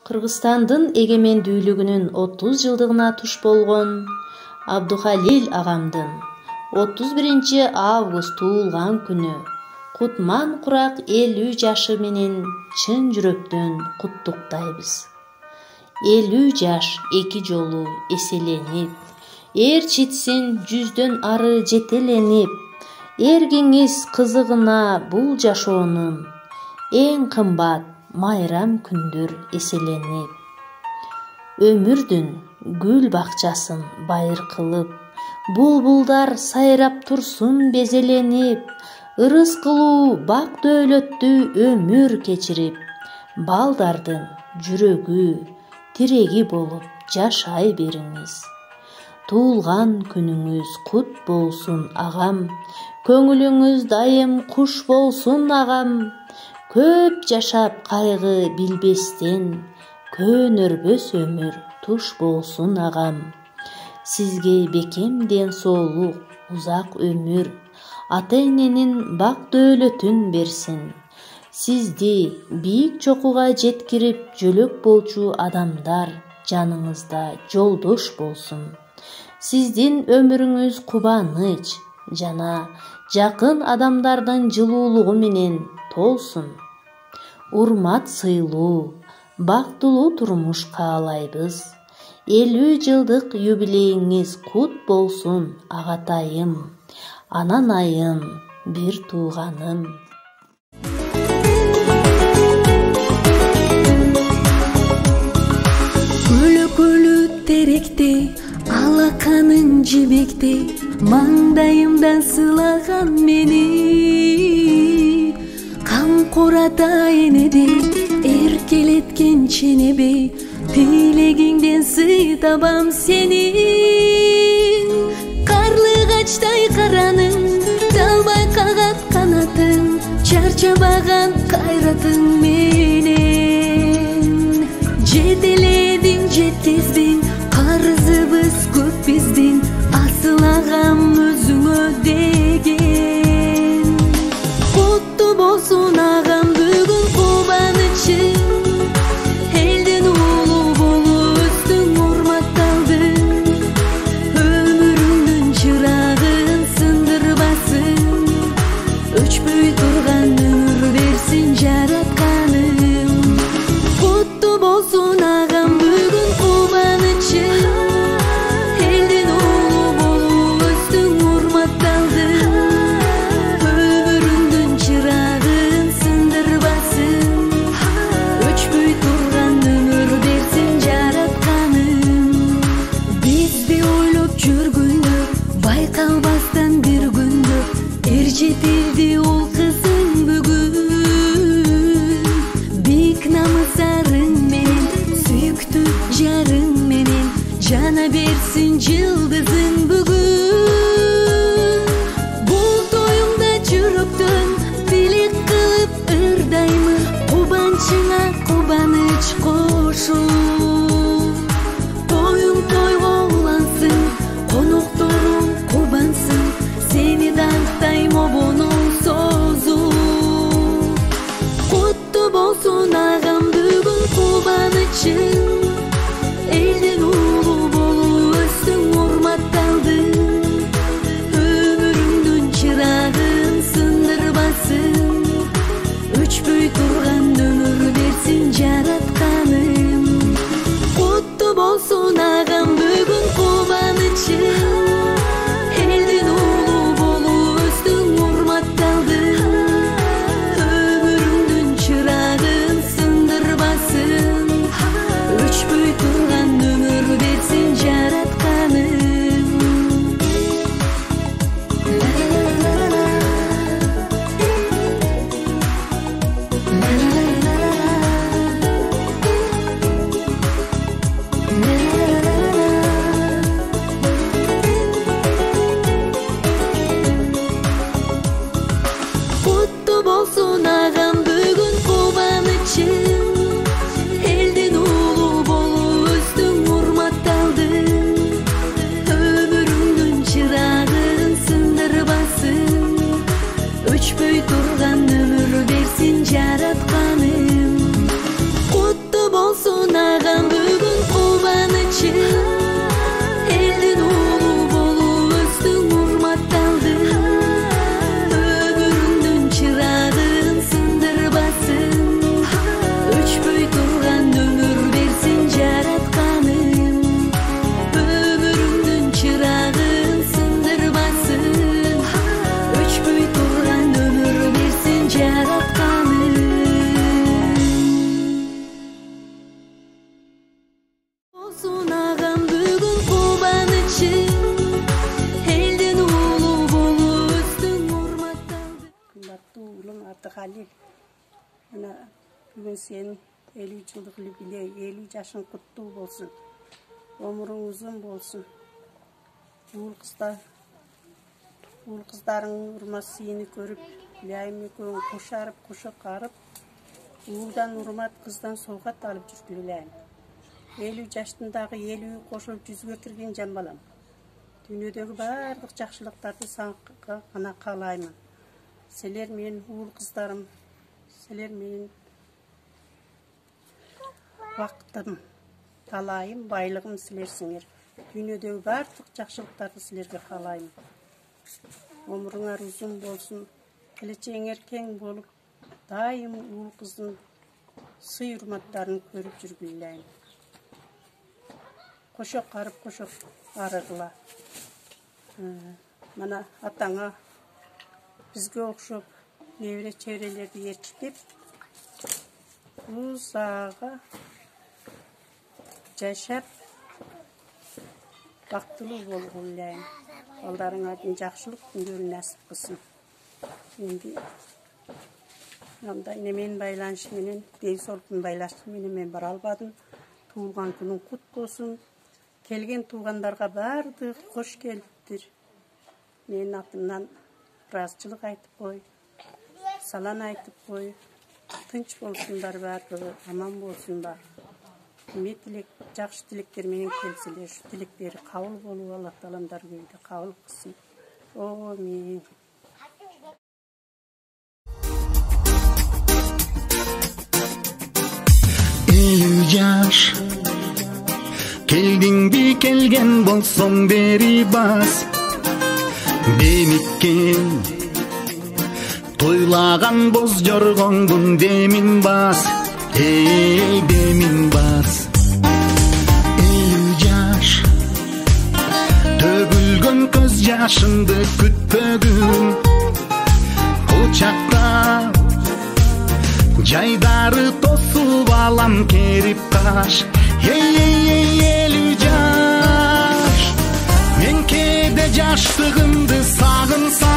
Кыргызстандын эгемендүүлүгүнүн 30 жылдыгына туш болгон Абдухалил агамдын 31 август туулган күнү Кутман Курак 50 жашы менен чын жүрөктөн куттуктайбыз. 50 жаш эки жолу эселенип, эр читсин 100дөн ары жетеленип, эргиңиз кызыгына бул жашоонун эң кымбат майрам күндөр эселенип. Өмүрдүн гүл бакчасын байыр кылып, булбулдар сайрап турсун безеленип, ырыс кылуу бак дөөлөттү өмүр кечирип, балдардын жүрөгү, тиреги болуп жашай бериңиз. Туулган күнүңүз кут болсун агам, көңүлүңүз дайым куш болсун агам. Көп жашап кайгы билбестен, көнөрбөс өмүр туш болсун агам. Сизге бекем ден соолук, узак өмүр, ата-эненин бак дөөлөтүн берсин. Сизди бийик чокуга жеткирип жөлөк болчу адамдар жаныңызда жолдош болсун. Сиздин өмүрүңүз кубаныч жана жакын адамдардын жылуулугу менен толсун. Урмат сыйлуу, бактылуу турмуш каалайбыз. 50 жылдык юбилейиңиз кут болсун агатайым, ананайым, бир тууганым. Көлө теректе, алаканын жебекте, маңдайымдан сылаган мени. Камкор ата энеде, эркелеткен ченебе, тилегиңден сый табам сени. Карлыгачтай караның, талбай кагат канатың, чарчабаган кайратың менен. Жетеледиң, жеткиздиң, карызыбыз көп биздин, асыл агам өзүңө деген. Куттуу болсун агам бүгүн кубанычың, элдин уулу болуп өстүң, урматталдың. Өмүрүңдүн чырагын сындырбасын, өчпөй турган өмүр берсин жаратканым. Куттуу болсун агам бүгүн кубанычың, элдин уулу болуп өстүң, урматталдың. Өмүрүңдүн чырагын сындырбасын, өчпөй турган өмүр берсин жаратканым. Бизди ойлоп жүргөндө, байкалбастан бир күндө, эр жетилди ол кызың бүгүн. Бик намысарың менен, сүйүктүү жарың менен, жана берсин жылдызың бүгүн. Бул тоюңда жүрөктөн тилек кылып ырдаймын, кубанычыңа кубаныч кошуп. Тоюң тойго улансын, конокторуң кубансын, сени даңктайм обоноң созуп. Куттуу болсун агам бүгүн кубанычың, элдин уулу болуп өстүң, урматталдың. Өмүрүңдүн чырагын сындырбасын, өчпөй турган өмүр берсин жаратканым. Куттуу болсун агам бүгүн кубанычың, элдин уулу болуп өстүң, урматталдың. Өмүрүңдүн чырагын сындырбасын, Бүгін сенің 50 жылдық юбилей, 50 жашың құтты болсын. Өмірің ұзын болсын. Уыл қыздарың ұрмас сені көріп, ләйім екеуін қошарып, қарып, уылдан ұрмат қыздан соғат алып жүргіліләйім. 50 жаштындағы 50 қошылып 100-ге кірген жан балам. Дүниедегі барлық жақшылықтарды саңға ғана қалаймын. Сілер мен уыл қыздарым, сілер менің вақытым, талайым, байлығым сілерсіңер. Дүниедегі барлық жақшылықтарды сілерге қалаймын. Өміріңер ұзын болсын, келешегіңер кең болып, дайым уыл қыздың сый үрматтарын көріп жүргілейін. Қошық қарып, қошық арығыла. Мана атаңа бізге оқшып, невре чеврелерді ертіп, ұзаға жашап, бақтылы болғылайын. Балдарыңардың жақшылық күндері нәсіп қылсын. Енді немен байланышыменен, дейсолқын байланышыменен мен бар албадым. Туылған күнің құт болсын. Келген туғандарға барды қош келдіктір. Мен атымнан разычылық айтып қой, салан айтып қой. Тынч болсындар бәрі, аман болсындар. Жақшы тілектер менен келсілер, şu тілектері қауыл болу, Аллах таламдар көйді қауыл қылсын. Амин. Жаш келдің бі келген болсоң бері бас, деміккен тойлаған боз жорғоңдың демін бас, демін бас. Жаш төгілген көз жашыңды күтпөгін, құшақта жайдары тосып алам керіп қаш. Елу жаш мен кейде жаштығымды сағынсам,